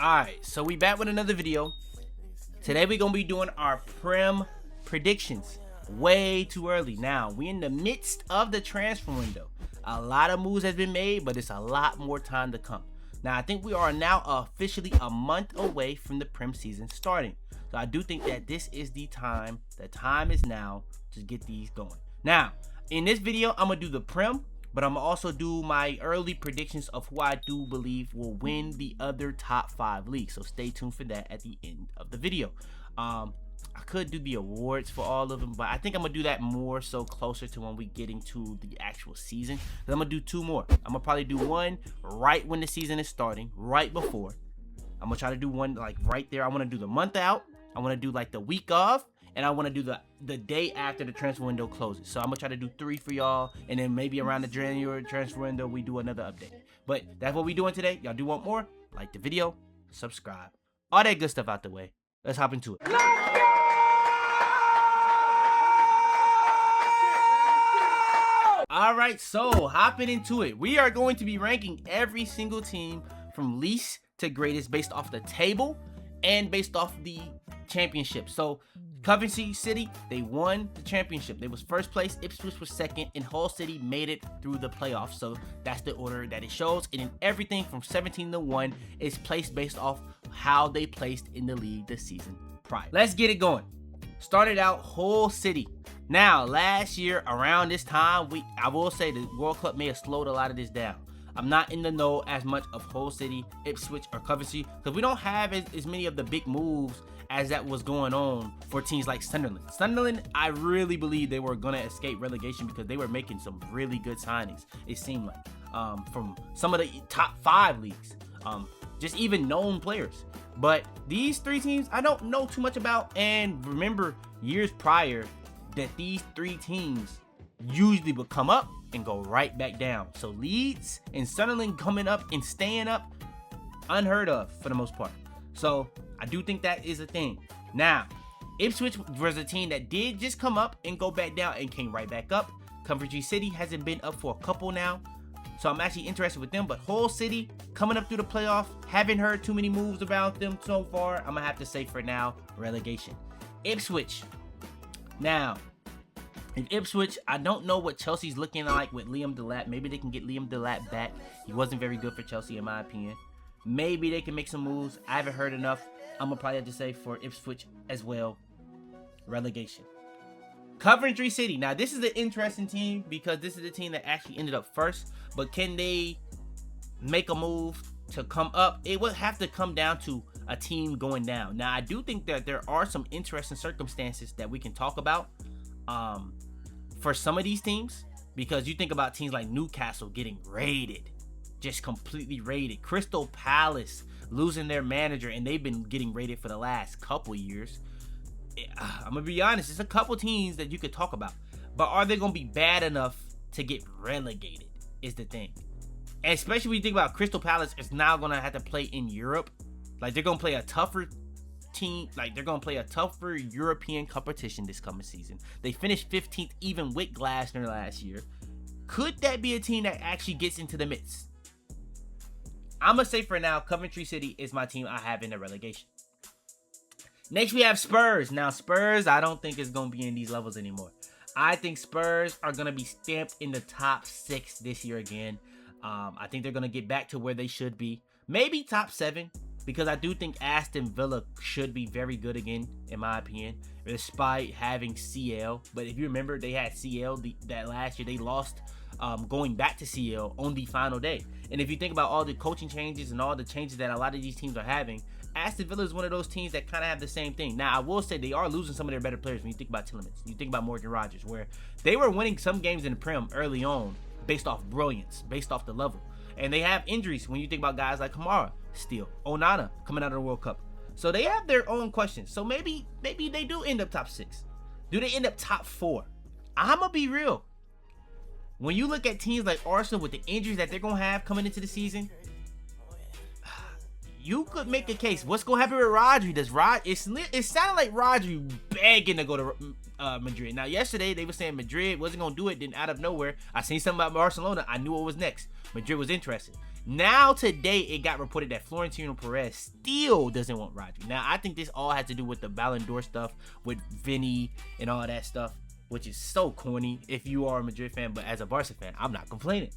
Alright, so we back with another video. Today we're gonna be doing our Prem predictions. Way too early. Now we in the midst of the transfer window. A lot of moves has been made, but it's a lot more time to come. Now I think we are now officially a month away from the Prem season starting. So I do think that this is the time. The time is now to get these going. Now in this video I'm gonna do the Prem, but I'm gonna also do my early predictions of who I do believe will win the other top 5 leagues. So stay tuned for that at the end of the video. I could do the awards for all of them, but I think I'm gonna do that more so closer to when we get into the actual season. Cause I'm gonna do 2 more. I'm gonna probably do one right when the season is starting, right before. I'm gonna try to do one like right there. I want to do the month out. I want to do like the week off, and I want to do the day after the transfer window closes. So I'm gonna try to do 3 for y'all, and then maybe around the January transfer window we do another update. But that's what we doing today. Y'all do want more? Like the video, subscribe, all that good stuff out the way. Let's hop into it. All right, so hopping into it, we are going to be ranking every single team from least to greatest based off the table and based off the championship. So Coventry City, they won the championship. They was first place, Ipswich was second, and Hull City made it through the playoffs. So that's the order that it shows. And then everything from 17 to 1 is placed based off how they placed in the league the season prior. Let's get it going. Started out Hull City. Now, last year around this time, I will say the World Cup may have slowed a lot of this down. I'm not in the know as much of Hull City, Ipswich, or Coventry because we don't have as many of the big moves as that was going on for teams like Sunderland. Sunderland, I really believe they were going to escape relegation because they were making some really good signings, it seemed like, from some of the top 5 leagues, just even known players. But these 3 teams, I don't know too much about, and remember years prior that these 3 teams usually would come up and go right back down. So Leeds and Sunderland coming up and staying up, unheard of for the most part. So I do think that is a thing. Now, Ipswich was a team that did just come up and go back down and came right back up. Coventry City hasn't been up for a couple now, so I'm actually interested with them. But Hull City coming up through the playoffs, haven't heard too many moves about them so far. I'm gonna have to say for now, relegation. Ipswich. Now, in Ipswich, I don't know what Chelsea's looking like with Liam Delap. Maybe they can get Liam Delap back. He wasn't very good for Chelsea in my opinion. Maybe they can make some moves. I haven't heard enough. I'm gonna probably have to say for Ipswich as well, relegation. Coventry City. Now this is an interesting team because this is the team that actually ended up first. But can they make a move to come up? It would have to come down to a team going down. Now I do think that there are some interesting circumstances that we can talk about for some of these teams, because you think about teams like Newcastle getting raided, just completely raided. Crystal Palace losing their manager, and they've been getting raided for the last couple years. I'm gonna be honest, it's a couple teams that you could talk about, but are they gonna be bad enough to get relegated is the thing. And especially when you think about Crystal Palace is now gonna have to play in Europe. Like they're gonna play a tougher team, like they're gonna play a tougher European competition this coming season. They finished 15th even with Glasner last year. Could that be a team that actually gets into the midst? I'm gonna say for now, Coventry City is my team I have in the relegation. Next we have Spurs. Now Spurs, I don't think is gonna be in these levels anymore. I think Spurs are gonna be stamped in the top 6 this year again. I think they're gonna get back to where they should be, maybe top 7. Because I do think Aston Villa should be very good again, in my opinion, despite having CL. But if you remember, they had CL that last year. They lost going back to CL on the final day. And if you think about all the coaching changes and all the changes that a lot of these teams are having, Aston Villa is one of those teams that kind of have the same thing. Now, I will say they are losing some of their better players when you think about Tillemans. You think about Morgan Rogers, where they were winning some games in the Prem early on based off brilliance, based off the level. And they have injuries when you think about guys like Kamara, still. Onana coming out of the World Cup. So they have their own questions. So maybe they do end up top 6. Do they end up top 4? I'm going to be real. When you look at teams like Arsenal with the injuries that they're going to have coming into the season, you could make a case. What's going to happen with Rodri? It sounded like Rodri begging to go to Madrid. Now, yesterday, they were saying Madrid wasn't going to do it. Then out of nowhere, I seen something about Barcelona. I knew what was next. Madrid was interested. Now today it got reported that Florentino Perez still doesn't want Rodri. Now I think this all has to do with the Ballon d'Or stuff with Vini and all that stuff, which is so corny if you are a Madrid fan, but as a Barca fan, I'm not complaining.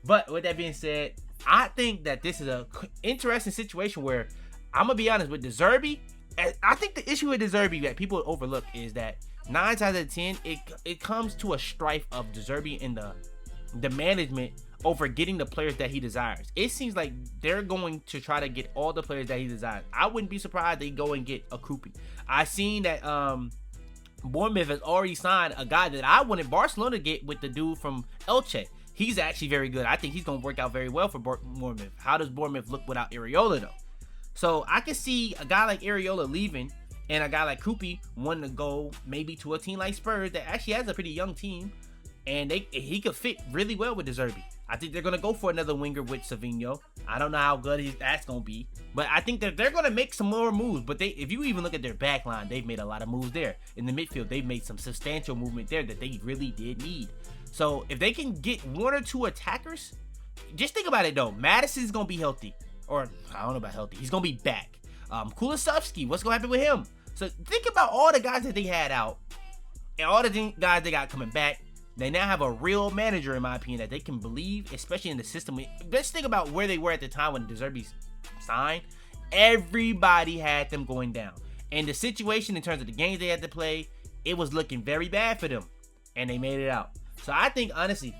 But with that being said, I think that this is a interesting situation where I'm gonna be honest with De Zerbi. I think the issue with De Zerbi that people overlook is that 9 times out of 10, it comes to a strife of De Zerbi and the management over getting the players that he desires. It seems like they're going to try to get all the players that he desires. I wouldn't be surprised they go and get a Krupi. I seen that Bournemouth has already signed a guy that I wanted Barcelona to get with the dude from Elche. He's actually very good. I think he's going to work out very well for Bournemouth. How does Bournemouth look without Areola, though? So I can see a guy like Areola leaving and a guy like Krupi wanting to go maybe to a team like Spurs that actually has a pretty young team. And he could fit really well with De Zerbi. I think they're going to go for another winger with Savinho. I don't know how good that's going to be. But I think that they're going to make some more moves. But if you even look at their back line, they've made a lot of moves there. In the midfield, they've made some substantial movement there that they really did need. So if they can get 1 or 2 attackers, just think about it though. Madison's going to be healthy. Or I don't know about healthy. He's going to be back. Kulusevski, what's going to happen with him? So think about all the guys that they had out. And all the guys they got coming back. They now have a real manager, in my opinion, that they can believe, especially in the system. Let's think about where they were at the time when De Zerbi signed. Everybody had them going down. And the situation in terms of the games they had to play, it was looking very bad for them. And they made it out. So I think, honestly,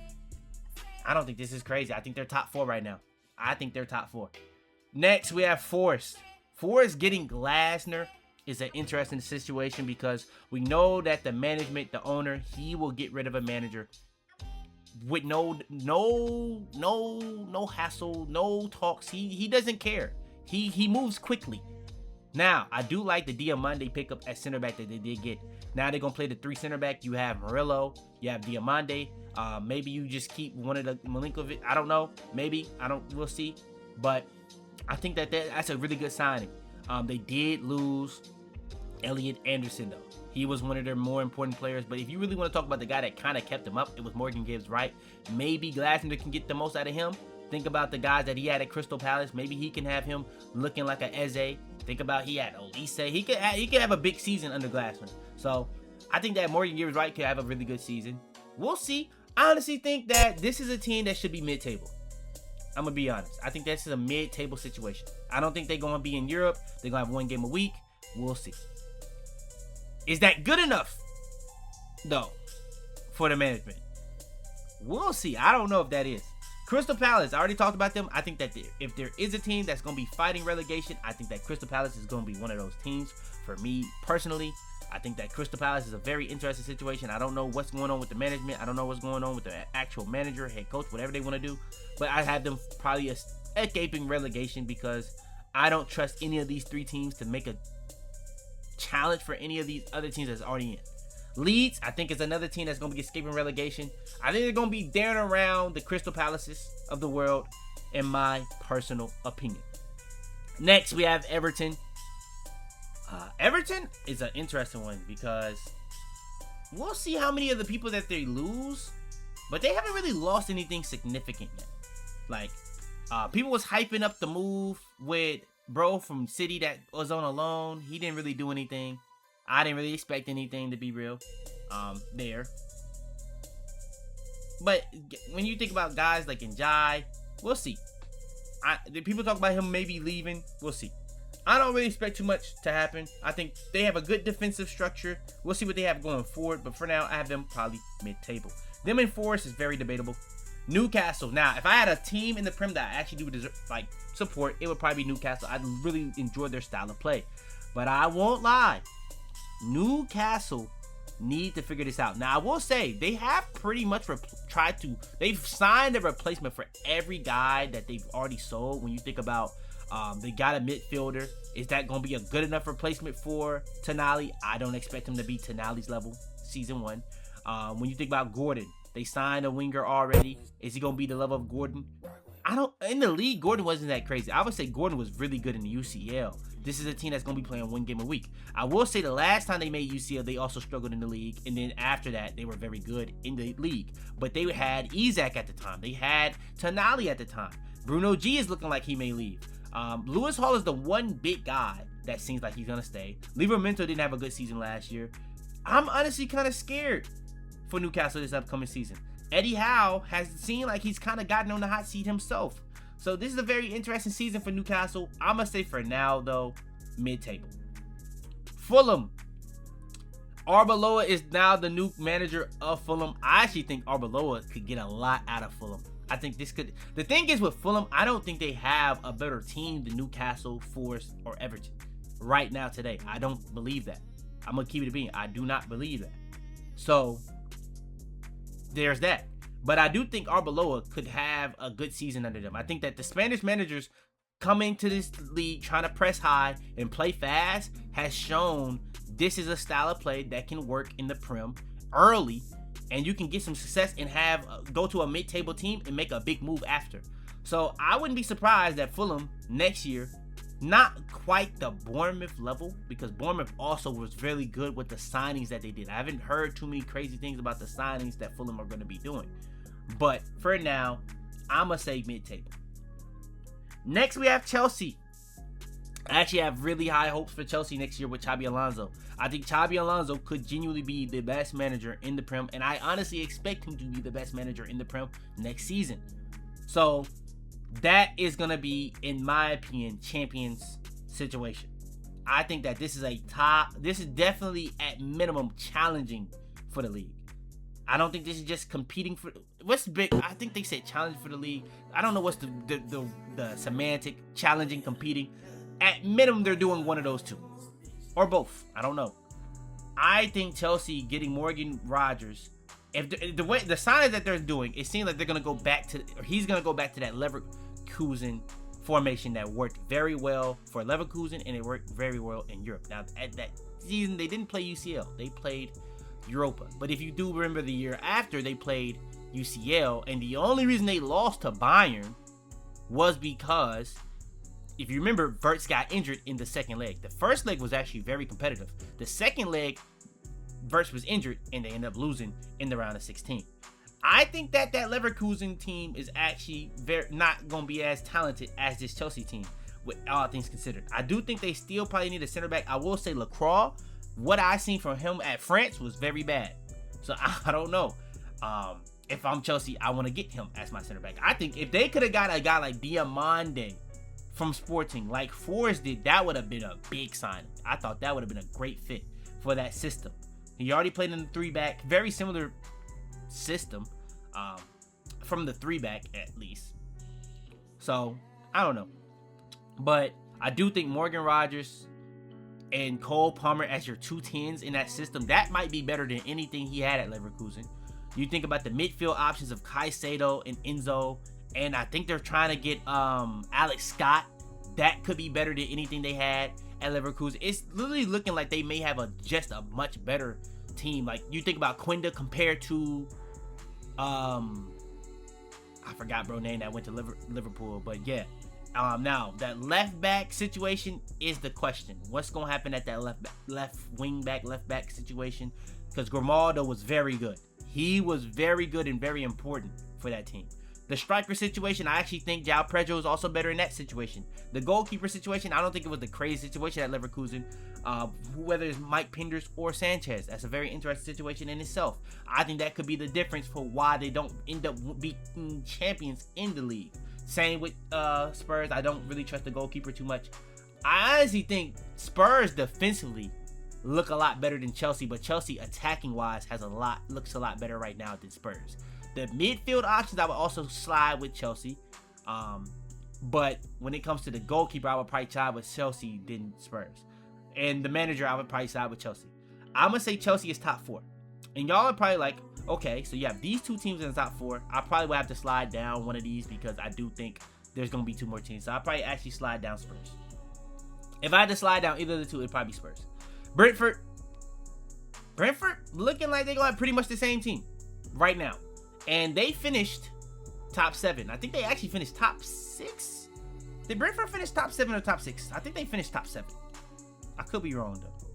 I don't think this is crazy. I think they're top 4 right now. I think they're top 4. Next, we have Forest. Forest getting Glasner is an interesting situation because we know that the management, the owner, he will get rid of a manager with no hassle, no talks. He doesn't care. He moves quickly. Now, I do like the Diamande pickup at center back that they did get. Now they're gonna play the 3 center back. You have Murillo, you have Diamande. Maybe you just keep one of the Milinkovic. I don't know. Maybe we'll see. But I think that's a really good signing. They did lose Elliot Anderson, though. He was one of their more important players. But if you really want to talk about the guy that kind of kept him up, it was Morgan Gibbs, right? Maybe Glasner can get the most out of him. Think about the guys that he had at Crystal Palace. Maybe he can have him looking like a Eze. Think about he had Olise. He could have a big season under Glasner. So I think that Morgan Gibbs, right, could have a really good season. We'll see. I honestly think that this is a team that should be mid-table. I'm going to be honest. I think this is a mid-table situation. I don't think they're going to be in Europe. They're going to have 1 game a week. We'll see. Is that good enough, though, for the management? We'll see. I don't know if that is. Crystal Palace, I already talked about them. I think that if there is a team that's going to be fighting relegation, I think that Crystal Palace is going to be one of those teams. For me, personally, I think that Crystal Palace is a very interesting situation. I don't know what's going on with the management. I don't know what's going on with the actual manager, head coach, whatever they want to do. But I have them probably escaping relegation because I don't trust any of these 3 teams to make a challenge for any of these other teams that's already in. Leeds, I think, is another team that's going to be escaping relegation. I think they're going to be daring around the Crystal Palaces of the world, in my personal opinion. Next, we have Everton. Everton is an interesting one because we'll see how many of the people that they lose, but they haven't really lost anything significant yet. Like, people was hyping up the move with bro from City that was on a loan. He didn't really do anything. I didn't really expect anything, to be real, there. But when you think about guys like Njai, we'll see. People talk about him maybe leaving. We'll see. I don't really expect too much to happen. I think they have a good defensive structure. We'll see what they have going forward. But for now, I have them probably mid-table. Them in Forest is very debatable. Newcastle. Now, if I had a team in the Prem that I actually do support, it would probably be Newcastle. I really enjoy their style of play. But I won't lie. Newcastle need to figure this out. Now, I will say, they have pretty much they've signed a replacement for every guy that they've already sold. When you think about, they got a midfielder. Is that going to be a good enough replacement for Tonali? I don't expect him to be Tonali's level season 1. When you think about Gordon, they signed a winger already. Is he going to be the level of Gordon? In the league, Gordon wasn't that crazy. I would say Gordon was really good in the UCL. This is a team that's going to be playing 1 game a week. I will say the last time they made UCL, they also struggled in the league. And then after that, they were very good in the league. But they had Isak at the time. They had Tonali at the time. Bruno G is looking like he may leave. Lewis Hall is the one big guy that seems like he's gonna stay. Livramento didn't have a good season last year. I'm honestly kind of scared for Newcastle this upcoming season. Eddie Howe has seemed like he's kind of gotten on the hot seat himself. So this is a very interesting season for Newcastle. I'm gonna say for now though, mid-table. Fulham. Arbeloa is now the new manager of Fulham. I actually think Arbeloa could get a lot out of Fulham. I think this could. The thing is with Fulham, I don't think they have a better team than Newcastle, Forest, or Everton right now today. I don't believe that. I'm gonna keep it being. I do not believe that. So there's that. But I do think Arbeloa could have a good season under them. I think that the Spanish managers coming to this league trying to press high and play fast has shown this is a style of play that can work in the Prem early, and you can get some success and go to a mid-table team and make a big move after. So I wouldn't be surprised that Fulham next year, not quite the Bournemouth level, because Bournemouth also was really good with the signings that they did. I haven't heard too many crazy things about the signings that Fulham are going to be doing. But for now, I'm going to say mid-table. Next, we have Chelsea. I actually have really high hopes for Chelsea next year with Xabi Alonso. I think Xabi Alonso could genuinely be the best manager in the Prem, and I honestly expect him to be the best manager in the Prem next season. So that is going to be, in my opinion, champions situation. I think that this is definitely at minimum challenging for the league. I don't think this is just competing for what's big. I think they said challenge for the league. I don't know what's the semantic, challenging, competing. At minimum, they're doing one of those two, or both. I don't know. I think Chelsea getting Morgan Rodgers, if the way the signs that they're doing, it seems like they're gonna go back to, or he's gonna go back to that Leverkusen formation that worked very well for Leverkusen and it worked very well in Europe. Now at that season, they didn't play UCL; they played Europa. But if you do remember the year after, they played UCL, and the only reason they lost to Bayern was because, if you remember, Wirtz got injured in the second leg. The first leg was actually very competitive. The second leg, Wirtz was injured, and they ended up losing in the round of 16. I think that Leverkusen team is actually not going to be as talented as this Chelsea team, with all things considered. I do think they still probably need a center back. I will say Lacroix, what I seen from him at France was very bad. So I don't know. If I'm Chelsea, I want to get him as my center back. I think if they could have got a guy like Diamande from Sporting, like Forrest did, that would have been a big sign. I thought that would have been a great fit for that system. He already played in the 3-back, very similar system, from the 3-back at least. So I don't know, but I do think Morgan Rodgers and Cole Palmer as your 2 10s in that system, that might be better than anything he had at Leverkusen. You think about the midfield options of Caicedo and Enzo, and I think they're trying to get Alex Scott. That could be better than anything they had at Leverkusen. It's literally looking like they may have just a much better team. Like you think about Quinda compared to I forgot bro name that went to Liverpool, but yeah. Now that left back situation is the question. What's gonna happen at that left back situation? Because Grimaldo was very good. He was very good and very important for that team. The striker situation, I actually think João Pedro is also better in that situation. The goalkeeper situation, I don't think it was the crazy situation at Leverkusen. Whether it's Mike Penders or Sanchez, that's a very interesting situation in itself. I think that could be the difference for why they don't end up being champions in the league. Same with Spurs. I don't really trust the goalkeeper too much. I honestly think Spurs defensively look a lot better than Chelsea, but Chelsea attacking wise looks a lot better right now than Spurs. The midfield options, I would also slide with Chelsea. But when it comes to the goalkeeper, I would probably side with Chelsea than Spurs. And the manager, I would probably side with Chelsea. I'm going to say Chelsea is top 4. And y'all are probably like, okay, so you have these 2 teams in the top 4. I probably would have to slide down one of these because I do think there's going to be 2 more teams. So I'll probably actually slide down Spurs. If I had to slide down either of the 2, it'd probably be Spurs. Brentford looking like they're going to have pretty much the same team right now. And they finished top 7. I think they actually finished top 6. Did Brentford finish top 7 or top 6? I think they finished top 7. I could be wrong, though.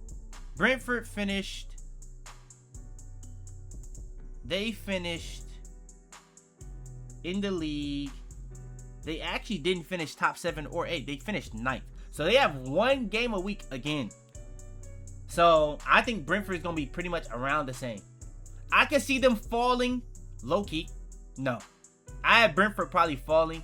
Brentford finished... They finished in the league they actually didn't finish top 7 or 8. They finished 9th. So they have 1 game a week again. So I think Brentford is going to be pretty much around the same. I can see them falling low-key. No. I have Brentford probably falling.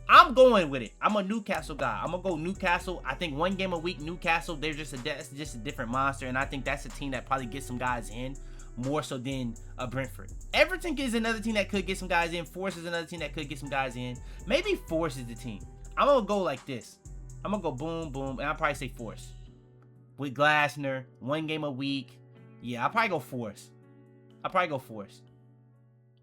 I'm going with it. I'm a Newcastle guy. I'm going to go Newcastle. I think 1 game a week, Newcastle, they're just a different monster. And I think that's a team that probably gets some guys in more so than Brentford. Everton is another team that could get some guys in. Forest is another team that could get some guys in. Maybe Forest is the team. I'm going to go like this. I'm going to go boom, boom, and I'll probably say Forest. With Glasner, 1 game a week. Yeah, I'll probably go Forest.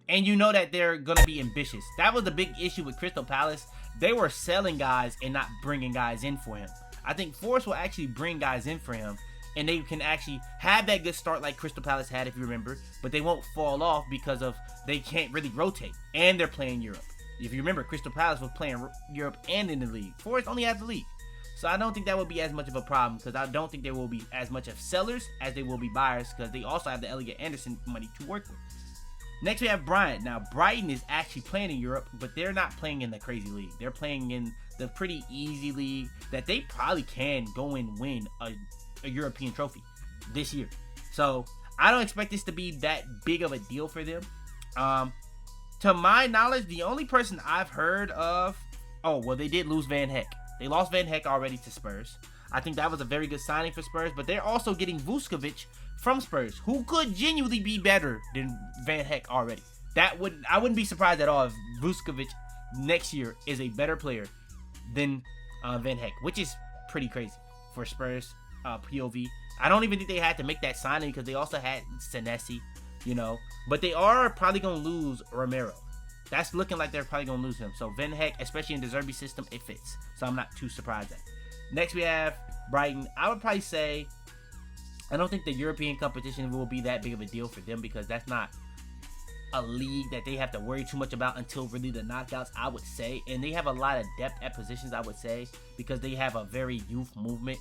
And you know that they're going to be ambitious. That was the big issue with Crystal Palace. They were selling guys and not bringing guys in for him. I think Forest will actually bring guys in for him. And they can actually have that good start like Crystal Palace had, if you remember. But they won't fall off because of they can't really rotate. And they're playing Europe. If you remember, Crystal Palace was playing Europe and in the league. Forest only has the league. So I don't think that would be as much of a problem, because I don't think there will be as much of sellers as they will be buyers, because they also have the Elliot Anderson money to work with. Next we have Brighton. Now Brighton is actually playing in Europe, but they're not playing in the crazy league. They're playing in the pretty easy league that they probably can go and win a European trophy this year. So I don't expect this to be that big of a deal for them. To my knowledge, the only person I've heard of, they did lose Van Heck. They lost Van Heck already to Spurs. I think that was a very good signing for Spurs, but they're also getting Vuskovic from Spurs, who could genuinely be better than Van Heck already. I wouldn't be surprised at all if Vuskovic next year is a better player than Van Heck, which is pretty crazy for Spurs POV. I don't even think they had to make that signing because they also had Senesi, but they are probably going to lose Romero. That's looking like they're probably going to lose him. So Van Heck, especially in the Zerbi system, it fits. So I'm not too surprised at it. Next we have Brighton. I would probably say I don't think the European competition will be that big of a deal for them, because that's not a league that they have to worry too much about until really the knockouts, I would say. And they have a lot of depth at positions, I would say, because they have a very youth movement.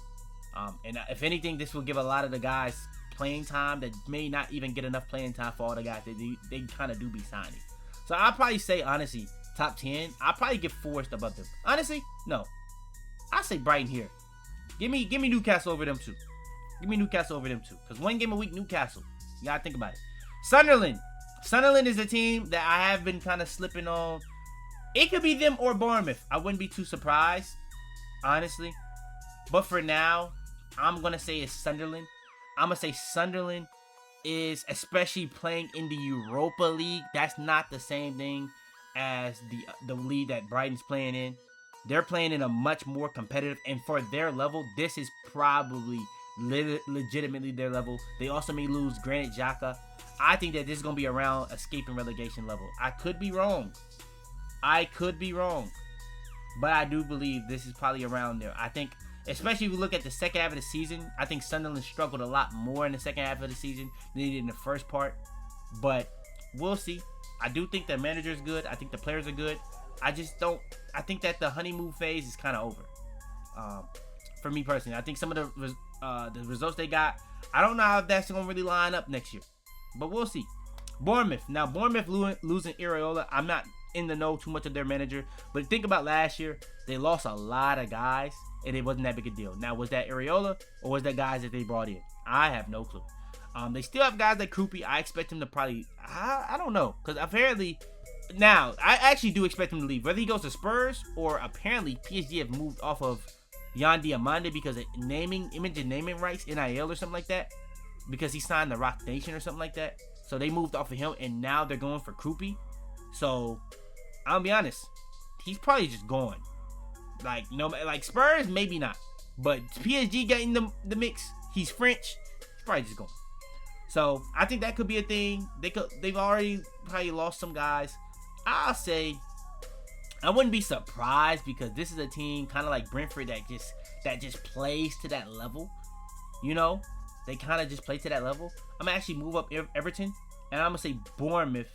And if anything, this will give a lot of the guys playing time that may not even get enough playing time for all the guys that they kind of do be signing. So I'll probably say, honestly, top 10. I'll probably give Forest above them. Honestly, no. I'll say Brighton here. Give me Newcastle over them too. Because 1 game a week, Newcastle. You gotta think about it. Sunderland is a team that I have been kind of slipping on. It could be them or Bournemouth. I wouldn't be too surprised, honestly. But for now, I'm going to say it's Sunderland. I'm going to say Sunderland is, especially playing in the Europa League, that's not the same thing as the league that Brighton's playing in. They're playing in a much more competitive, and for their level, this is probably legitimately their level. They also may lose Granit Xhaka. I think that this is going to be around escaping relegation level. I could be wrong. But I do believe this is probably around there. I think, especially if you look at the second half of the season, I think Sunderland struggled a lot more in the second half of the season than they did in the first part. But we'll see. I do think the manager is good. I think the players are good. I think that the honeymoon phase is kind of over. For me personally, I think some of the results they got, I don't know if that's going to really line up next year. But we'll see. Bournemouth. Now, Bournemouth losing Iraola. I'm not in the know too much of their manager. But think about last year. They lost a lot of guys, and it wasn't that big a deal. Now, was that Iraola, or was that guys that they brought in? I have no clue. They still have guys like Krupi. I expect him to probably... I don't know. Because apparently... Now, I actually do expect him to leave. Whether he goes to Spurs, or apparently PSG have moved off of Yan Diamande because of image and naming rights, NIL or something like that. Because he signed the Rock Nation or something like that. So they moved off of him, and now they're going for So, I'll be honest. He's probably just gone. Like Spurs, maybe not. But PSG getting the mix. He's French. He's probably just gone. So, I think that could be a thing. They've already probably lost some guys. I'll say, I wouldn't be surprised, because this is a team kind of like Brentford that just plays to that level. They kind of just play to that level. I'm going to actually move up Everton, and I'm going to say Bournemouth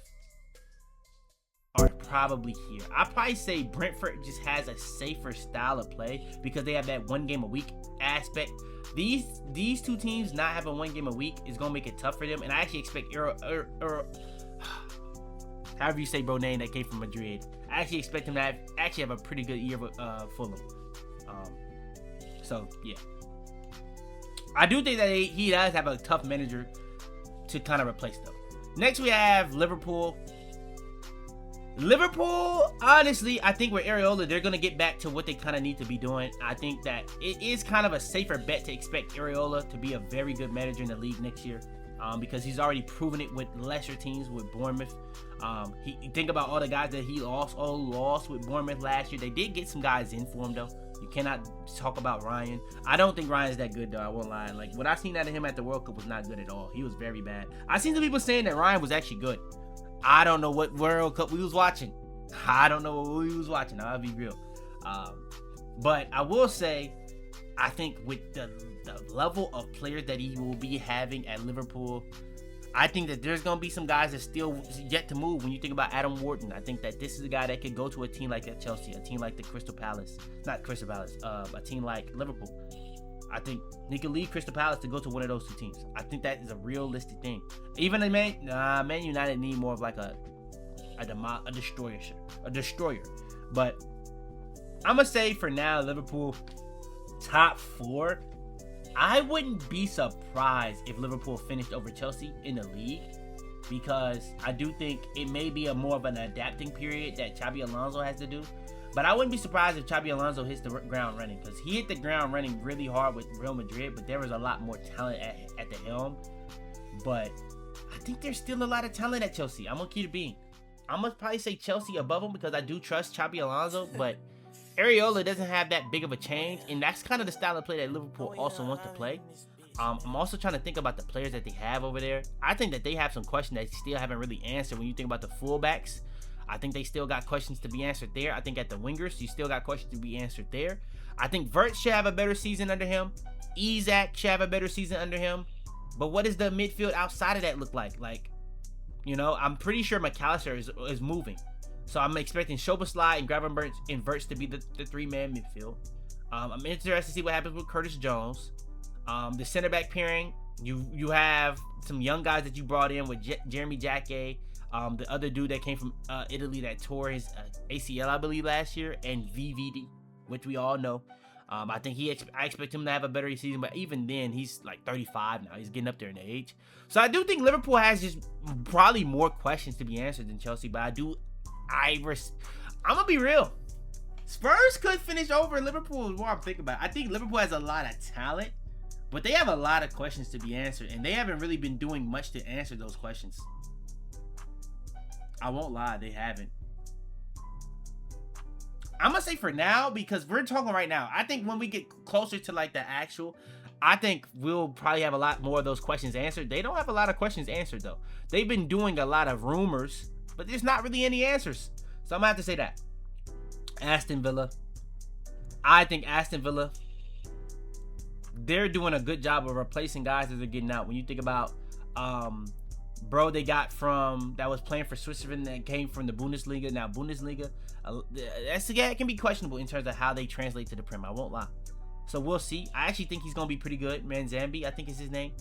are probably here. I'll probably say Brentford just has a safer style of play because they have that 1 game a week aspect. These two teams not having 1 game a week is going to make it tough for them, and I actually expect however you say bro name that came from Madrid. I I actually expect him to have a pretty good year with Fulham. So yeah, I do think that he does have a tough manager to kind of replace though. Next we have Liverpool. Honestly, I think with Areola, they're going to get back to what they kind of need to be doing. I think that it is kind of a safer bet to expect Areola to be a very good manager in the league next year, because he's already proven it with lesser teams, with Bournemouth. Think about all the guys that he lost with Bournemouth last year. They did get some guys in for him, though. You cannot talk about Ryan. I don't think Ryan's that good, though. I won't lie. Like, what I seen out of him at the World Cup was not good at all. He was very bad. I seen some people saying that Ryan was actually good. I don't know what World Cup we was watching. I'll be real. But I will say, I think with the level of players that he will be having at Liverpool, I think that there's going to be some guys that still yet to move. When you think about Adam Wharton, I think that this is a guy that could go to a team like that Chelsea, a team like the a team like Liverpool. I think he could leave Crystal Palace to go to one of those two teams. I think that is a realistic thing. Even Man United need more of like a destroyer. But I'm gonna say for now, Liverpool top 4. I wouldn't be surprised if Liverpool finished over Chelsea in the league, because I do think it may be more of an adapting period that Xabi Alonso has to do. But I wouldn't be surprised if Xabi Alonso hits the ground running, because he hit the ground running really hard with Real Madrid, but there was a lot more talent at the helm. But I think there's still a lot of talent at Chelsea. I'm going to keep it being. I'm going to probably say Chelsea above him because I do trust Xabi Alonso, but Areola doesn't have that big of a change, and that's kind of the style of play that Liverpool also wants to play. I'm also trying to think about the players that they have over there. I think that they have some questions that still haven't really answered when you think about the fullbacks. I think they still got questions to be answered there. I think at the wingers, you still got questions to be answered there. I think Wirtz should have a better season under him. Isak should have a better season under him. But what does the midfield outside of that look like? Like, you know, I'm pretty sure McAllister is moving. So I'm expecting Szoboszlai and Gravenberch and Wirtz to be the 3-man midfield. I'm interested to see what happens with Curtis Jones. The center back pairing, you have some young guys that you brought in with Jeremy Jacquet. The other dude that came from Italy that tore his ACL, I believe, last year, and vidi, which we all know. I think I expect him to have a better season, but even then, he's like 35 now. He's getting up there in age. So I do think Liverpool has just probably more questions to be answered than Chelsea, but I'm gonna be real. Spurs could finish over Liverpool is what I'm thinking about. I think Liverpool has a lot of talent, but they have a lot of questions to be answered, and they haven't really been doing much to answer those questions. I won't lie, they haven't. I'm gonna say for now, because we're talking right now. I think when we get closer to like the actual, I think we'll probably have a lot more of those questions answered. They don't have a lot of questions answered though. They've been doing a lot of rumors, but there's not really any answers. So I'm gonna have to say that. Aston Villa. I think Aston Villa, they're doing a good job of replacing guys as they're getting out. When you think about they got from that was playing for Switzerland that came from the Bundesliga. Now Bundesliga, it can be questionable in terms of how they translate to the Prem. I won't lie. So we'll see. I actually think he's gonna be pretty good. Manzambi, I think is his name.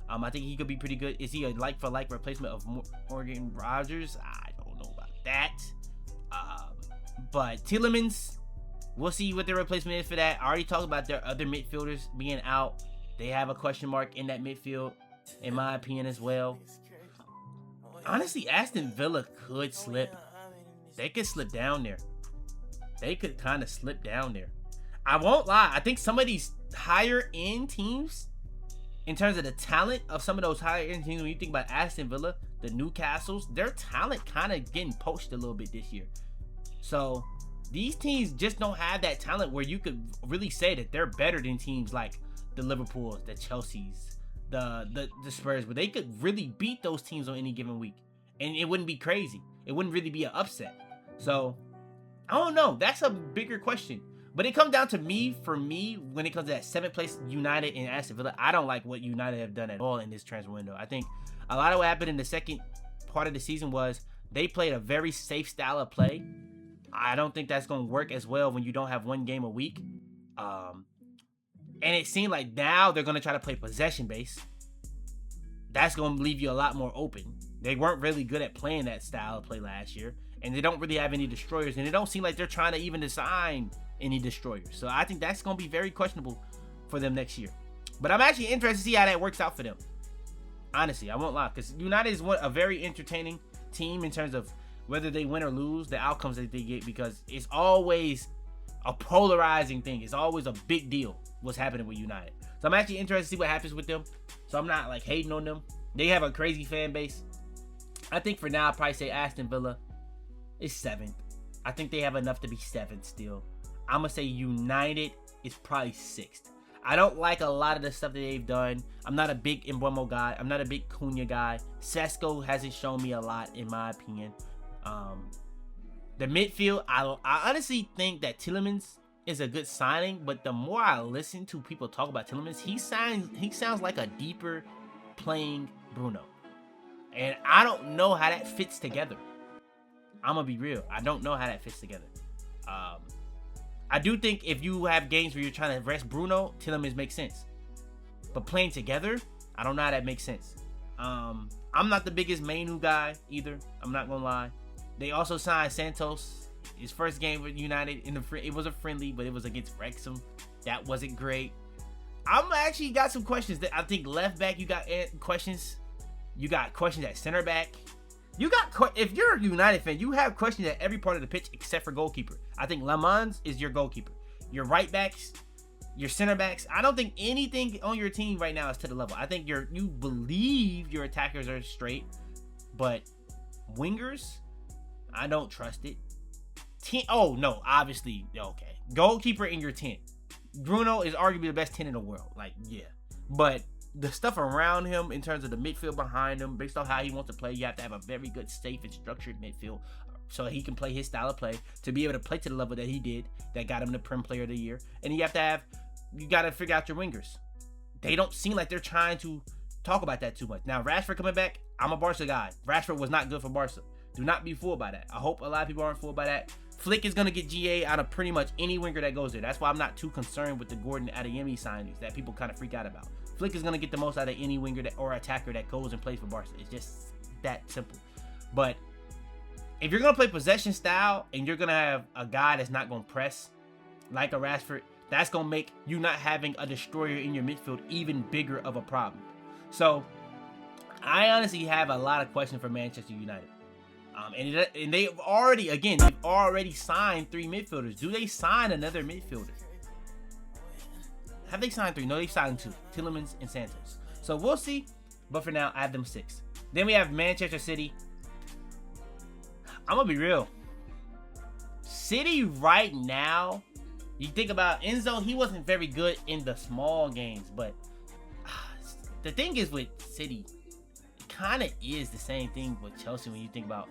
I think he could be pretty good. Is he a like for like replacement of Morgan Rogers? I don't know about that. But Tielemans, we'll see what their replacement is for that. I already talked about their other midfielders being out. They have a question mark in that midfield, in my opinion, as well. Honestly, Aston Villa could slip. They could slip down there. They could kind of slip down there. I won't lie. I think some of these higher end teams, in terms of the talent of some of those higher end teams, when you think about Aston Villa, the Newcastles, their talent kind of getting poached a little bit this year. So these teams just don't have that talent where you could really say that they're better than teams like the Liverpools, the Chelseas, the Spurs, where they could really beat those teams on any given week. And it wouldn't be crazy. It wouldn't really be an upset. So, I don't know. That's a bigger question. But it comes down to for me, when it comes to that 7th place United and Aston Villa, I don't like what United have done at all in this transfer window. I think a lot of what happened in the second part of the season was they played a very safe style of play. I don't think that's going to work as well when you don't have one game a week. And it seemed like now they're going to try to play possession based. That's going to leave you a lot more open. They weren't really good at playing that style of play last year. and they don't really have any destroyers, and it don't seem like they're trying to even design any destroyers. So I think that's going to be very questionable for them next year. But I'm actually interested to see how that works out for them. Honestly, I won't lie, because United is a very entertaining team in terms of whether they win or lose, the outcomes that they get, because it's always a polarizing thing. It's always a big deal what's happening with United. So I'm actually interested to see what happens with them. So I'm not like hating on them. They have a crazy fan base. I think for now, I'd probably say Aston Villa is 7th. I think they have enough to be 7th still. I'm going to say United is probably 6th. I don't like a lot of the stuff that they've done. I'm not a big Mbeumo guy. I'm not a big Cunha guy. Sesko hasn't shown me a lot, in my opinion. The midfield, I honestly think that Tielemans is a good signing, but the more I listen to people talk about Tielemans, he sounds like a deeper playing Bruno. And I don't know how that fits together. I'm going to be real. I don't know how that fits together. I do think if you have games where you're trying to rest Bruno, Tielemans makes sense. But playing together, I don't know how that makes sense. I'm not the biggest Mainu guy either. I'm not going to lie. They also signed Santos. His first game with United, it was a friendly, but it was against Wrexham. That wasn't great. I'm actually got some questions. I think left back, you got questions. You got questions at center back. If you're a United fan, you have questions at every part of the pitch except for goalkeeper. I think Lamine is your goalkeeper. Your right backs, your center backs. I don't think anything on your team right now is to the level. I think you believe your attackers are straight, but wingers, I don't trust it. Oh no, obviously, okay. Goalkeeper in your 10. Bruno is arguably the best 10 in the world. Like, yeah, but the stuff around him in terms of the midfield behind him, based on how he wants to play, you have to have a very good, safe, and structured midfield so he can play his style of play to be able to play to the level that he did that got him the Prem Player of the Year. And you got to figure out your wingers. They don't seem like they're trying to talk about that too much. Now, Rashford coming back, I'm a Barca guy. Rashford was not good for Barca. Do not be fooled by that. I hope a lot of people aren't fooled by that. Flick is going to get GA out of pretty much any winger that goes there. That's why I'm not too concerned with the Gordon Adeyemi signings that people kind of freak out about. Flick is going to get the most out of any winger or attacker that goes and plays for Barca. It's just that simple. But if you're going to play possession style and you're going to have a guy that's not going to press like a Rashford, that's going to make you not having a destroyer in your midfield even bigger of a problem. So I honestly have a lot of questions for Manchester United. And they've already signed 3 midfielders. Do they sign another midfielder? Have they signed 3? No, they've signed 2. Tielemans and Santos. So we'll see. But for now, I have them 6. Then we have Manchester City. I'm going to be real. City right now, you think about Enzo, he wasn't very good in the small games. But the thing is with City, it kind of is the same thing with Chelsea when you think about,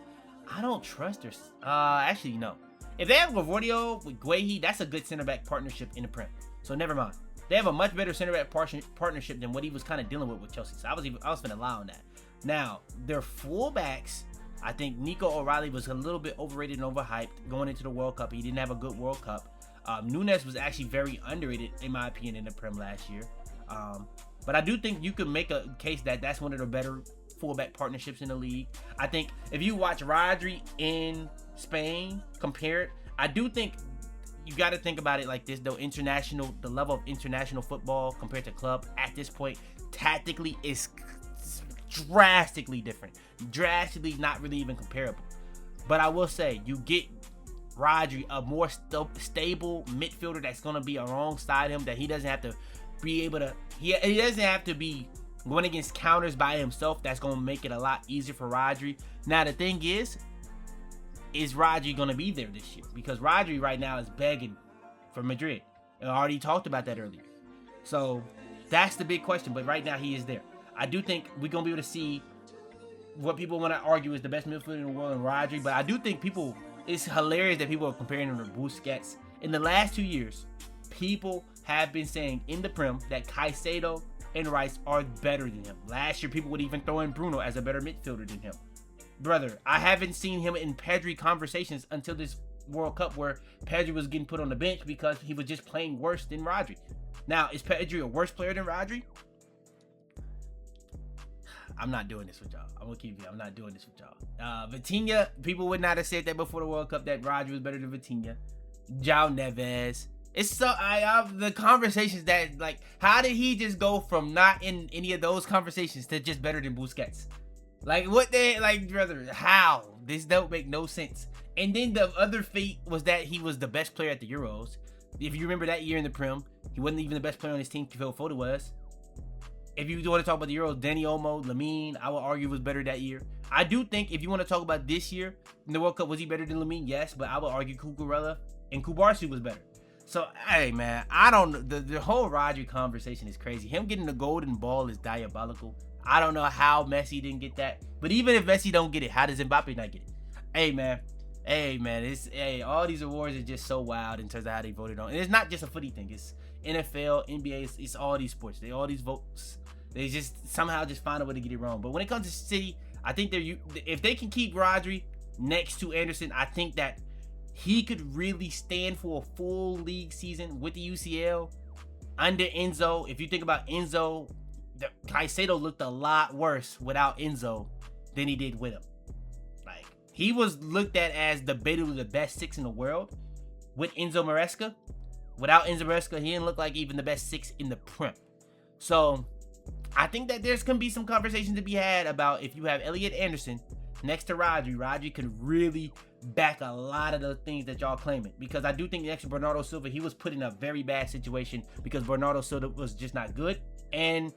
I don't trust her. Actually, no. If they have Gavardio with Guehi, that's a good center back partnership in the Prem. So never mind. They have a much better center back partnership than what he was kind of dealing with Chelsea. So I was going to lie on that. Now, their fullbacks, I think Nico O'Reilly was a little bit overrated and overhyped going into the World Cup. He didn't have a good World Cup. Nunes was actually very underrated, in my opinion, in the Prem last year. But I do think you could make a case that that's one of the better fullback partnerships in the league. I think if you watch Rodri in Spain compared, I do think you got to think about it like this though. The level of international football compared to club at this point tactically is drastically different. Drastically not really even comparable. But I will say, you get Rodri, a more stable midfielder that's going to be alongside him, that he doesn't have to be able to, he doesn't have to be going against counters by himself. That's going to make it a lot easier for Rodri. Now, the thing is Rodri going to be there this year? Because Rodri right now is begging for Madrid. I already talked about that earlier. So, that's the big question. But right now, he is there. I do think we're going to be able to see what people want to argue is the best midfielder in the world in Rodri. But I do think it's hilarious that people are comparing him to Busquets. In the last 2 years, people have been saying in the Prem that Caicedo and Rice are better than him. Last year, people would even throw in Bruno as a better midfielder than him. Brother, I haven't seen him in Pedri conversations until this World Cup where Pedri was getting put on the bench because he was just playing worse than Rodri. Now, is Pedri a worse player than Rodri? I'm not doing this with y'all. I'm gonna keep it. I'm not doing this with y'all. Vitinha, people would not have said that before the World Cup that Rodri was better than Vitinha. João Neves. It's so the conversations that like, how did he just go from not in any of those conversations to just better than Busquets? Like what they like, brother? How? This don't make no sense. And then the other feat was that he was the best player at the Euros. If you remember that year in the Prem, he wasn't even the best player on his team. Phil Foden was. If you want to talk about the Euros, Dani Olmo, Lamine, I would argue was better that year. I do think if you want to talk about this year in the World Cup, was he better than Lamine? Yes, but I would argue Cucurella and Kubarsi was better. So, hey, man, I don't know. The whole Rodri conversation is crazy. Him getting the golden ball is diabolical. I don't know how Messi didn't get that. But even if Messi don't get it, how does Mbappe not get it? Hey, man. All these awards are just so wild in terms of how they voted on. And it's not just a footy thing. It's NFL, NBA, it's all these sports. All these votes. They just somehow just find a way to get it wrong. But when it comes to City, I think if they can keep Rodri next to Anderson, I think that he could really stand for a full league season with the UCL under Enzo. If you think about Enzo, Caicedo looked a lot worse without Enzo than he did with him. Like, he was looked at as debatably the best 6 in the world with Enzo Maresca. Without Enzo Maresca, he didn't look like even the best 6 in the Prem. So I think that there's going to be some conversation to be had about if you have Elliot Anderson next to Rodri could really back a lot of the things that y'all claiming. Because I do think next to Bernardo Silva, he was put in a very bad situation because Bernardo Silva was just not good. And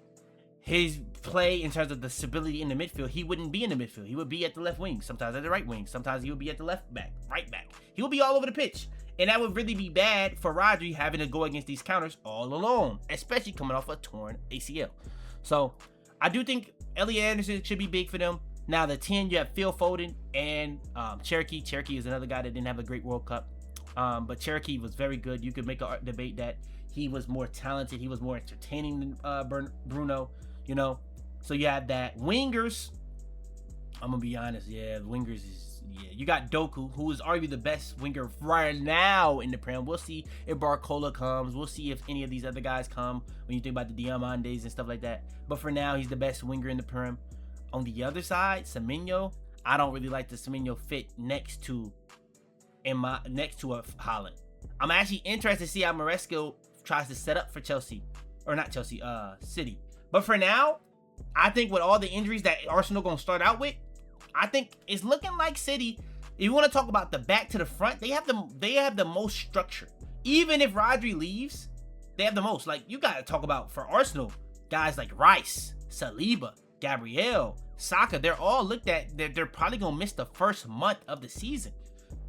his play in terms of the stability in the midfield, he wouldn't be in the midfield. He would be at the left wing, sometimes at the right wing. Sometimes he would be at the left back, right back. He would be all over the pitch. And that would really be bad for Rodri having to go against these counters all alone, especially coming off a torn ACL. So I do think Elliot Anderson should be big for them. Now the 10, you have Phil Foden and Cherokee. Cherokee is another guy that didn't have a great World Cup. But Cherokee was very good. You could make a debate that he was more talented. He was more entertaining than Bruno, you know. So you have that. Wingers, I'm going to be honest. Yeah, wingers is, you got Doku, who is arguably the best winger right now in the Prem. We'll see if Barcola comes. We'll see if any of these other guys come when you think about the Diamandes and stuff like that. But for now, he's the best winger in the Prem. On the other side, Semenyo, I don't really like the Semenyo fit next to a Haaland. I'm actually interested to see how Maresca tries to set up for Chelsea. Or not Chelsea, City. But for now, I think with all the injuries that Arsenal going to start out with, I think it's looking like City. If you want to talk about the back to the front, they have the most structure. Even if Rodri leaves, they have the most. Like, you got to talk about, for Arsenal, guys like Rice, Saliba, Gabriel, Saka, they're all looked at. They're probably going to miss the first month of the season.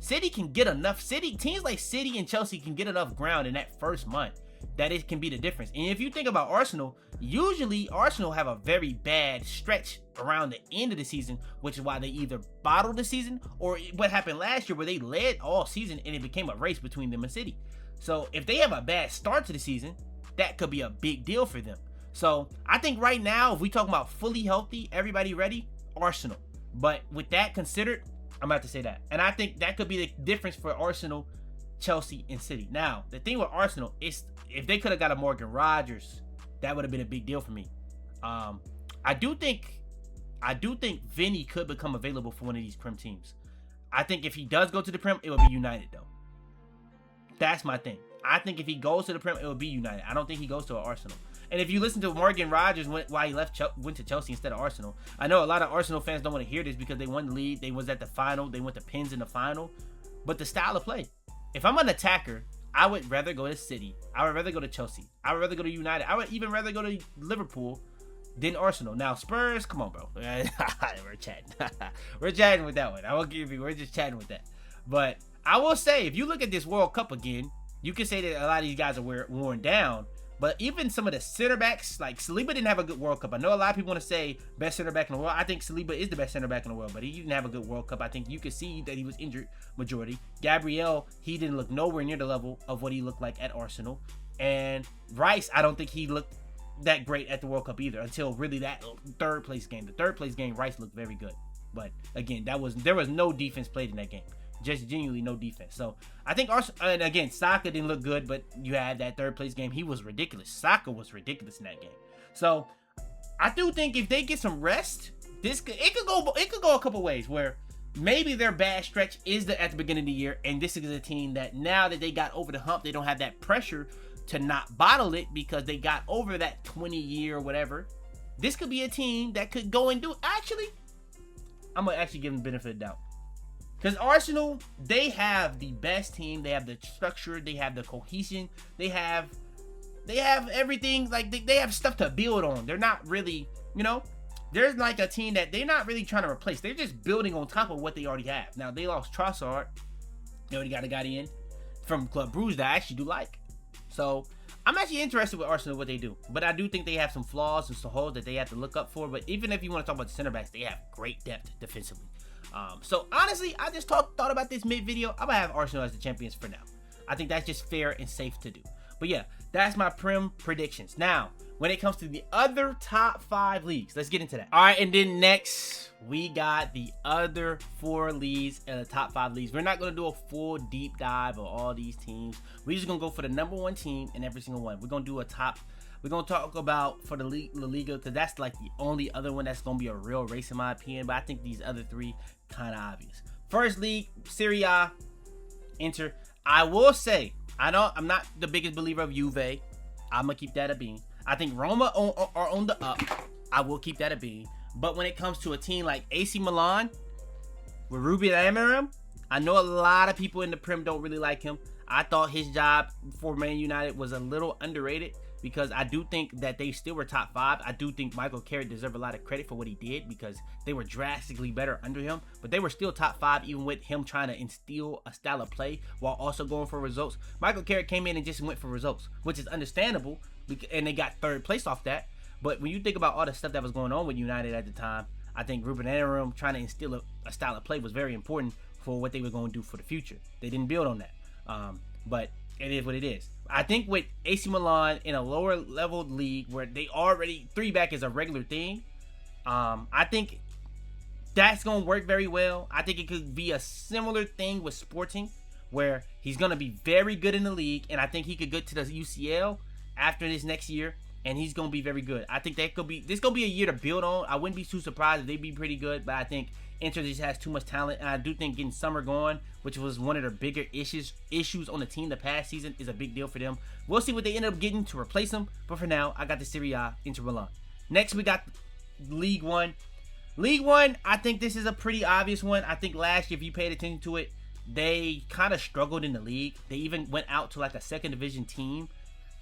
City can get enough. Teams like City and Chelsea can get enough ground in that first month that it can be the difference. And if you think about Arsenal, usually Arsenal have a very bad stretch around the end of the season, which is why they either bottled the season or what happened last year where they led all season and it became a race between them and City. So if they have a bad start to the season, that could be a big deal for them. So I think right now, if we talk about fully healthy, everybody ready, Arsenal. But with that considered, I'm about to say that. And I think that could be the difference for Arsenal, Chelsea, and City. Now, the thing with Arsenal is if they could have got a Morgan Rodgers, that would have been a big deal for me. I do think Vini could become available for one of these Prem teams. I think if he does go to the Prem, it will be United, though. That's my thing. I think if he goes to the Prem, it will be United. I don't think he goes to Arsenal. And if you listen to Morgan Rodgers why he went to Chelsea instead of Arsenal, I know a lot of Arsenal fans don't want to hear this because they won the league. They was at the final. They went to pins in the final. But the style of play. If I'm an attacker, I would rather go to City. I would rather go to Chelsea. I would rather go to United. I would even rather go to Liverpool than Arsenal. Now, Spurs, come on, bro. We're chatting. We're chatting with that one. I will give you. We're just chatting with that. But I will say, if you look at this World Cup again, you can say that a lot of these guys are worn down. But even some of the center backs, like Saliba didn't have a good World Cup. I know a lot of people want to say best center back in the world. I think Saliba is the best center back in the world, but he didn't have a good World Cup. I think you could see that he was injured majority. Gabriel, he didn't look nowhere near the level of what he looked like at Arsenal. And Rice, I don't think he looked that great at the World Cup either until really that third place game. The third place game, Rice looked very good. But again, there was no defense played in that game. Just genuinely no defense. So I think Arsenal, and again, Saka didn't look good, but you had that third place game. He was ridiculous. Saka was ridiculous in that game. So I do think if they get some rest, it could go a couple ways where maybe their bad stretch is at the beginning of the year, and this is a team that now that they got over the hump, they don't have that pressure to not bottle it because they got over that 20-year or whatever. This could be a team that could go and do. Actually, I'm gonna actually give them the benefit of the doubt. Because Arsenal, they have the best team. They have the structure. They have the cohesion. They have everything. Like, they have stuff to build on. They're not really, there's like a team that they're not really trying to replace. They're just building on top of what they already have. Now, they lost Trossard. They already got a guy in from Club Brugge that I actually do like. So, I'm actually interested with Arsenal, what they do. But I do think they have some flaws and some holes that they have to look up for. But even if you want to talk about the center backs, they have great depth defensively. So honestly, I just thought about this mid-video. I'm gonna have Arsenal as the champions for now. I think that's just fair and safe to do. But yeah, that's my Prem predictions. Now, when it comes to the other top 5 leagues, let's get into that. All right, and then next, we got the other 4 leagues and the top 5 leagues. We're not gonna do a full deep dive of all these teams. We're just gonna go for the number 1 team in every single one. We're gonna do we're going to talk about for the La Liga because that's like the only other one that's going to be a real race in my opinion. But I think these other 3 kind of obvious. First league, Serie A, Inter. I will say, I'm not the biggest believer of Juve. I'm going to keep that a B. I think Roma are on the up. I will keep that a B. But when it comes to a team like AC Milan, with Ruben Amorim, I know a lot of people in the Prem don't really like him. I thought his job for Man United was a little underrated, because I do think that they still were top 5. I do think Michael Carrick deserved a lot of credit for what he did because they were drastically better under him. But they were still top 5 even with him trying to instill a style of play while also going for results. Michael Carrick came in and just went for results, which is understandable, and they got 3rd place off that. But when you think about all the stuff that was going on with United at the time, I think Ruben Amorim trying to instill a style of play was very important for what they were going to do for the future. They didn't build on that. But it is what it is. I think with AC Milan in a lower level league where they already 3-back is a regular thing, I think that's going to work very well. I think it could be a similar thing with Sporting where he's going to be very good in the league, and I think he could get to the UCL after this next year, and he's going to be very good. I think this going to be a year to build on. I wouldn't be too surprised if they'd be pretty good, but I think Inter just has too much talent, and I do think getting Summer going, which was one of their bigger issues on the team the past season, is a big deal for them. We'll see what they end up getting to replace them, but for now, I got the Serie A, Inter Milan. Next, we got League One. League One, I think this is a pretty obvious one. I think last year, if you paid attention to it, they kind of struggled in the league. They even went out to like a second division team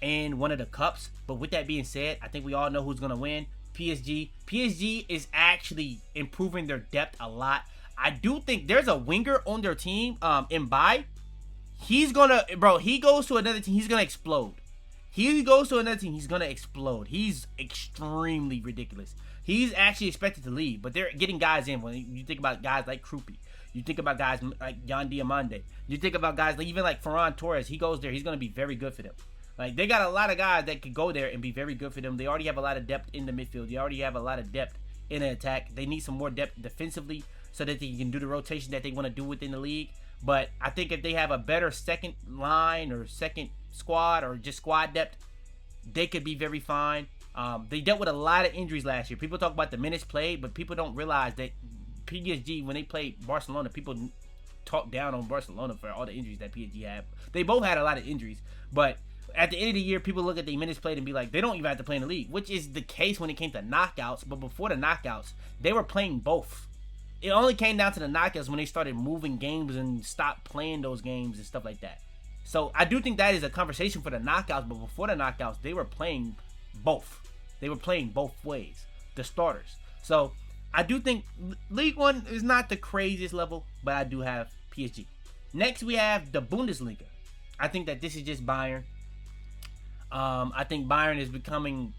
in one of the cups, but with that being said, I think we all know who's going to win. PSG is actually improving their depth a lot. I do think there's a winger on their team, Mbappe. He goes to another team, he's gonna explode. He goes to another team, he's gonna explode. He's extremely ridiculous. He's actually expected to leave, but they're getting guys in. When you think about guys like Krupi, you think about guys like Yan Diamande, you think about guys like even like Ferran Torres. He goes there, he's gonna be very good for them. Like, they got a lot of guys that could go there and be very good for them. They already have a lot of depth in the midfield. They already have a lot of depth in the attack. They need some more depth defensively so that they can do the rotation that they want to do within the league. But I think if they have a better second line or second squad or just squad depth, they could be very fine. They dealt with a lot of injuries last year. People talk about the minutes played, but people don't realize that PSG, when they played Barcelona, people talk down on Barcelona for all the injuries that PSG had. They both had a lot of injuries, but at the end of the year, people look at the minutes played and be like, they don't even have to play in the league, which is the case when it came to knockouts. But before the knockouts, they were playing both. It only came down to the knockouts when they started moving games and stopped playing those games and stuff like that. So I do think that is a conversation for the knockouts, but before the knockouts, they were playing both. They were playing both ways, the starters. So I do think League One is not the craziest level, but I do have PSG. Next, we have the Bundesliga. I think that this is just Bayern. I think Bayern is becoming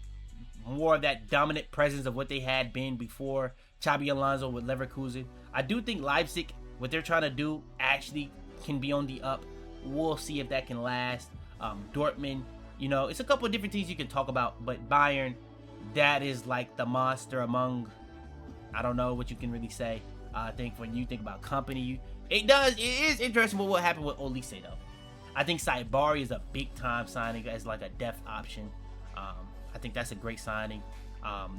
more of that dominant presence of what they had been before Xabi Alonso with Leverkusen. I do think Leipzig, what they're trying to do, actually can be on the up. We'll see if that can last. Dortmund, it's a couple of different teams you can talk about, but Bayern, that is like the monster among, I don't know what you can really say. I think when you think about company, it is interesting what happened with Olise though. I think Saibari is a big time signing as like a depth option. I think that's a great signing.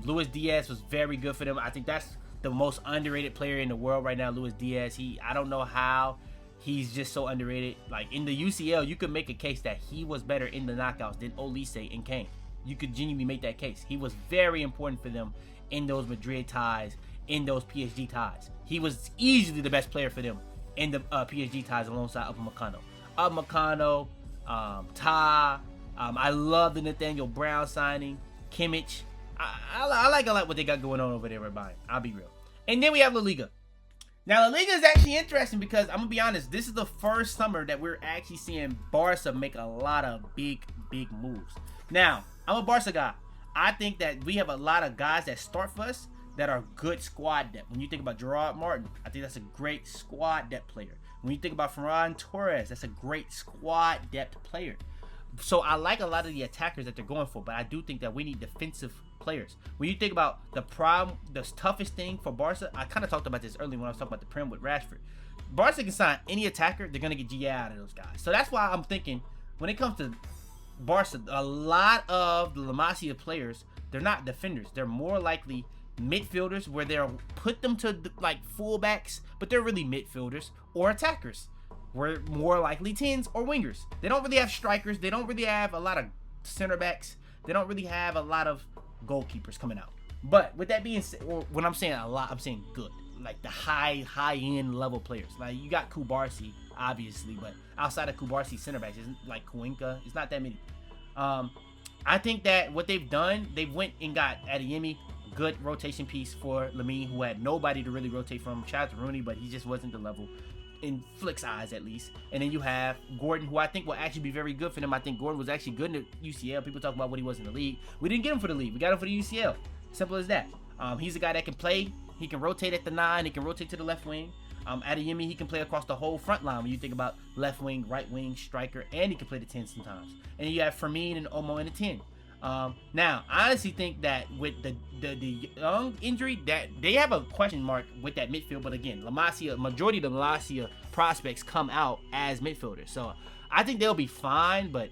Luis Diaz was very good for them. I think that's the most underrated player in the world right now, Luis Diaz. I don't know how he's just so underrated. Like in the UCL, you could make a case that he was better in the knockouts than Olise and Kane. You could genuinely make that case. He was very important for them in those Madrid ties, in those PSG ties. He was easily the best player for them in the PSG ties alongside Upamecano, I love the Nathaniel Brown signing, Kimmich. I like a lot what they got going on over there at Bayern. I'll be real. And then we have La Liga. Now, La Liga is actually interesting because I'm going to be honest, this is the first summer that we're actually seeing Barca make a lot of big moves. Now, I'm a Barca guy. I think that we have a lot of guys that start for us that are good squad depth. When you think about Gerard Martin, I think that's a great squad depth player. When you think about Ferran Torres, that's a great squad depth player. So I like a lot of the attackers that they're going for, but I do think that we need defensive players. When you think about the toughest thing for Barca, I kind of talked about this earlier when I was talking about the Prem with Rashford. Barca can sign any attacker, they're going to get GA out of those guys. So that's why I'm thinking when it comes to Barca, a lot of the La Masia players, they're not defenders. They're more likely midfielders where they'll put them to like fullbacks, but they're really midfielders or attackers. We're more likely 10s or wingers. They don't really have strikers. They don't really have a lot of center backs. They don't really have a lot of goalkeepers coming out. But with that being said, or when I'm saying a lot, I'm saying good. Like the high-end level players. Like you got Kubarsi, obviously, but outside of Kubarsi, center backs isn't like Cuenca. It's not that many. I think that what they've done, they went and got Adeyemi, good rotation piece for Lamine, who had nobody to really rotate from. Shout out to Rooney, but he just wasn't the level. In Flick's eyes, at least. And then you have Gordon, who I think will actually be very good for them. I think Gordon was actually good in the UCL. People talk about what he was in the league. We didn't get him for the league. We got him for the UCL. Simple as that. He's a guy that can play. He can rotate at the 9. He can rotate to the left wing. Adeyemi, he can play across the whole front line when you think about left wing, right wing, striker, and he can play the 10 sometimes. And then you have Fermin and Omo in the 10. Now, I honestly think that with the Young injury, that they have a question mark with that midfield. But again, majority of the La Masia prospects come out as midfielders. So I think they'll be fine, but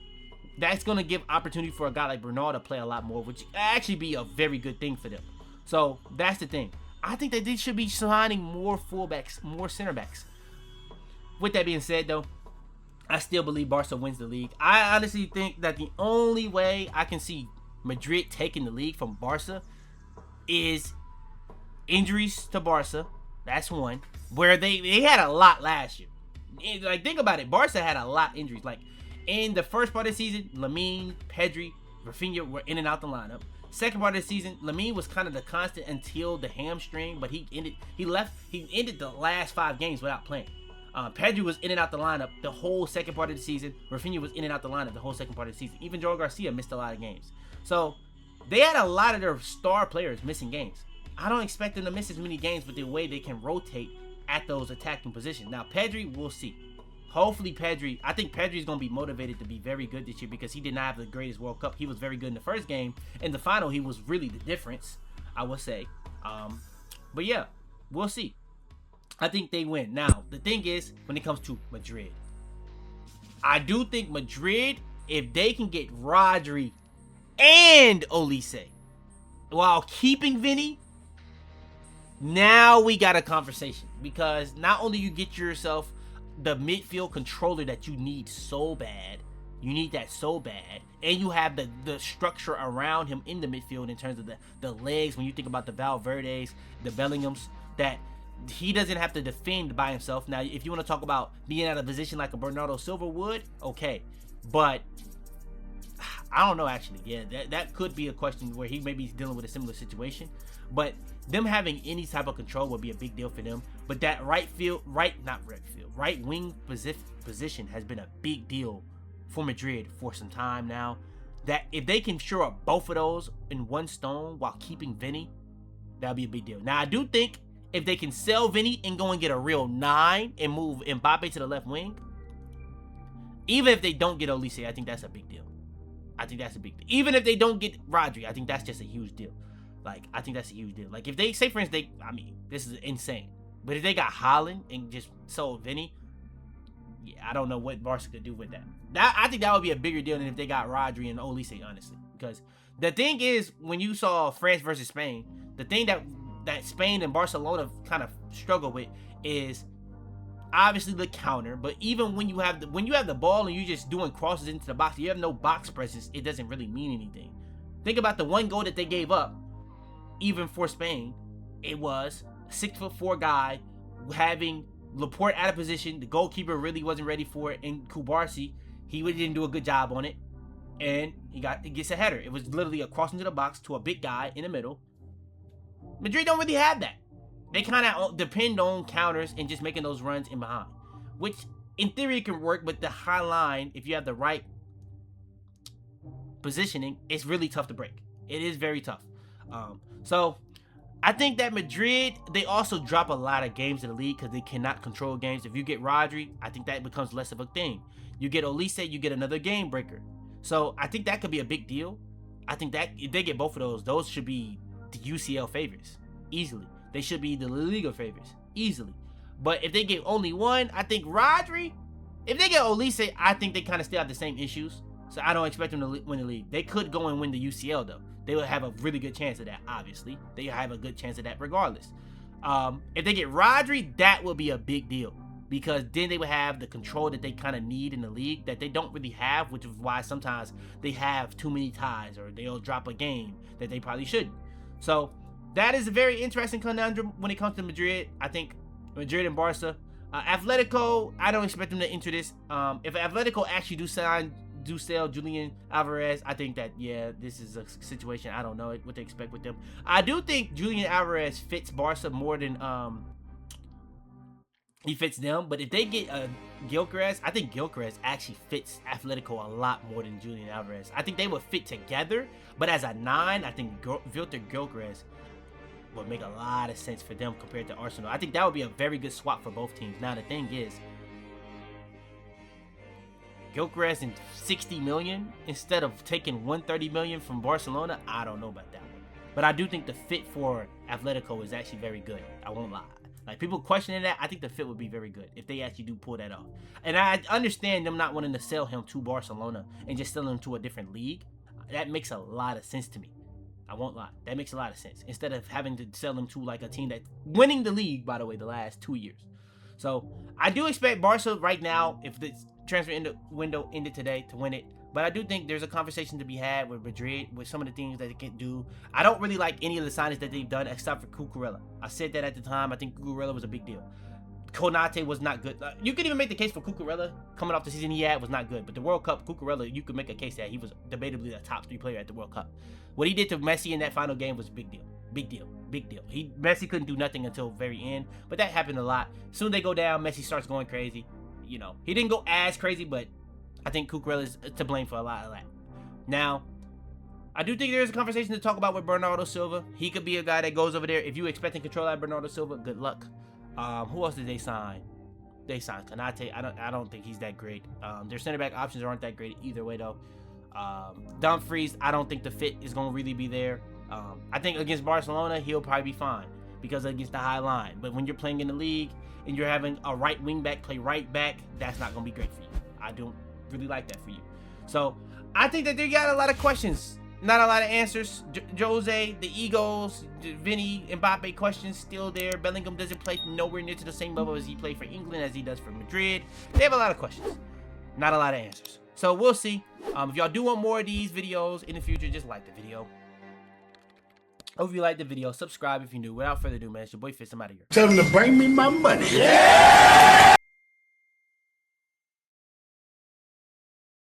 that's going to give opportunity for a guy like Bernal to play a lot more, which actually be a very good thing for them. So that's the thing. I think that they should be signing more fullbacks, more center backs. With that being said, though, I still believe Barca wins the league. I honestly think that the only way I can see Madrid taking the league from Barca is injuries to Barca. That's one. Where they had a lot last year. Like, think about it. Barca had a lot of injuries. Like, in the first part of the season, Lamine, Pedri, Rafinha were in and out the lineup. Second part of the season, Lamine was kind of the constant until the hamstring, but he ended the last 5 games without playing. Pedri was in and out the lineup the whole second part of the season. Rafinha was in and out the lineup the whole second part of the season. Even Joel Garcia missed a lot of games. So they had a lot of their star players missing games. I don't expect them to miss as many games with the way they can rotate at those attacking positions. Now, Pedri, we'll see. Hopefully I think Pedri's going to be motivated to be very good this year because he did not have the greatest World Cup. He was very good in the first game. In the final, he was really the difference, I would say. But yeah, we'll see. I think they win. Now, the thing is, when it comes to Madrid, I do think Madrid, if they can get Rodri and Olise while keeping Vini, now we got a conversation. Because not only you get yourself the midfield controller that you need so bad, and you have the structure around him in the midfield in terms of the legs. When you think about the Valverdes, the Bellinghams, that he doesn't have to defend by himself. Now, if you want to talk about being out of position like a Bernardo Silva would, okay. But I don't know, actually. Yeah, that could be a question where he may be dealing with a similar situation. But them having any type of control would be a big deal for them. But that right wing position has been a big deal for Madrid for some time now. That if they can shore up both of those in one stone while keeping Vini, that'll be a big deal. Now, I do think if they can sell Vini and go and get a real 9 and move Mbappe to the left wing, even if they don't get Olise, I think that's a big deal. Even if they don't get Rodri, I think that's just a huge deal. Like, I think that's a huge deal. Like, if they, say for instance, this is insane. But if they got Haaland and just sold Vini, yeah, I don't know what Barca could do with that. I think that would be a bigger deal than if they got Rodri and Olise, honestly. Because The thing is, when you saw France versus Spain, the thing that Spain and Barcelona kind of struggle with is obviously the counter. But even when you have the ball and you're just doing crosses into the box, you have no box presence, it doesn't really mean anything. Think about the one goal that they gave up, even for Spain. It was a 6'4" guy having Laporte out of position. The goalkeeper really wasn't ready for it, and Kubarsi, he really didn't do a good job on it, and he gets a header. It was literally a cross into the box to a big guy in the middle. Madrid don't really have that. They kind of depend on counters and just making those runs in behind, which in theory can work, but the high line, if you have the right positioning, it's really tough to break. It is very tough. So I think that Madrid, they also drop a lot of games in the league because they cannot control games. If you get Rodri, I think that becomes less of a thing. You get Olise, you get another game breaker. So I think that could be a big deal. I think that if they get both of those should be the UCL favorites easily. They should be the Liga favorites easily. But if they get only one, I think Rodri, if they get Olise, I think they kind of still have the same issues. So I don't expect them to win the league. They could go and win the UCL though. They will have a really good chance of that, obviously. They have a good chance of that regardless. If they get Rodri, that will be a big deal. Because then they would have the control that they kind of need in the league that they don't really have, which is why sometimes they have too many ties or they'll drop a game that they probably shouldn't. So that is a very interesting conundrum when it comes to Madrid. I think Madrid and Barca. Atletico, I don't expect them to enter this. If Atletico actually do sell Julian Alvarez, I think that, yeah, this is a situation I don't know what to expect with them. I do think Julian Alvarez fits Barca more than he fits them. But if they get Gyökeres, I think Gyökeres actually fits Atletico a lot more than Julian Alvarez. I think they would fit together, but as a 9, I think Gyökeres would make a lot of sense for them compared to Arsenal. I think that would be a very good swap for both teams. Now the thing is, Gyökeres in 60 million instead of taking 130 million from Barcelona, I don't know about that one. But I do think the fit for Atletico is actually very good. I won't lie. Like, people questioning that, I think the fit would be very good if they actually do pull that off. And I understand them not wanting to sell him to Barcelona and just sell him to a different league. That makes a lot of sense to me. I won't lie. That makes a lot of sense. Instead of having to sell him to like a team that's winning the league, by the way, the last 2 years. So I do expect Barca right now, if the transfer window ended today, to win it. But I do think there's a conversation to be had with Madrid with some of the things that they can do. I don't really like any of the signings that they've done except for Cucurella. I said that at the time. I think Cucurella was a big deal. Konate was not good. You could even make the case for Cucurella coming off the season he had was not good. But the World Cup, Cucurella, you could make a case that he was debatably the top 3 player at the World Cup. What he did to Messi in that final game was a big deal. Big deal. Big deal. Messi couldn't do nothing until very end. But that happened a lot. Soon they go down, Messi starts going crazy. You know, he didn't go as crazy, but I think Cucurella is to blame for a lot of that. Now, I do think there's a conversation to talk about with Bernardo Silva. He could be a guy that goes over there. If you expecting control out of Bernardo Silva, good luck. Who else did they sign? They signed Konate. I don't think he's that great. Their center back options aren't that great either way though. Dumfries, I don't think the fit is gonna really be there. I think against Barcelona he'll probably be fine because against the high line. But when you're playing in the league and you're having a right wing back play right back, that's not gonna be great for you. I don't really like that for you. So I think that they got a lot of questions, not a lot of answers. Jose, the egos, Vini, Mbappe questions still there. Bellingham doesn't play nowhere near to the same level as he played for England as he does for Madrid. They have a lot of questions, not a lot of answers. So we'll see. If y'all do want more of these videos in the future, just like the video. Hope you like the video. Subscribe if you're new. Without further ado, man, it's your boy Fitz. I'm out of here. Tell them to bring me my money. Yeah!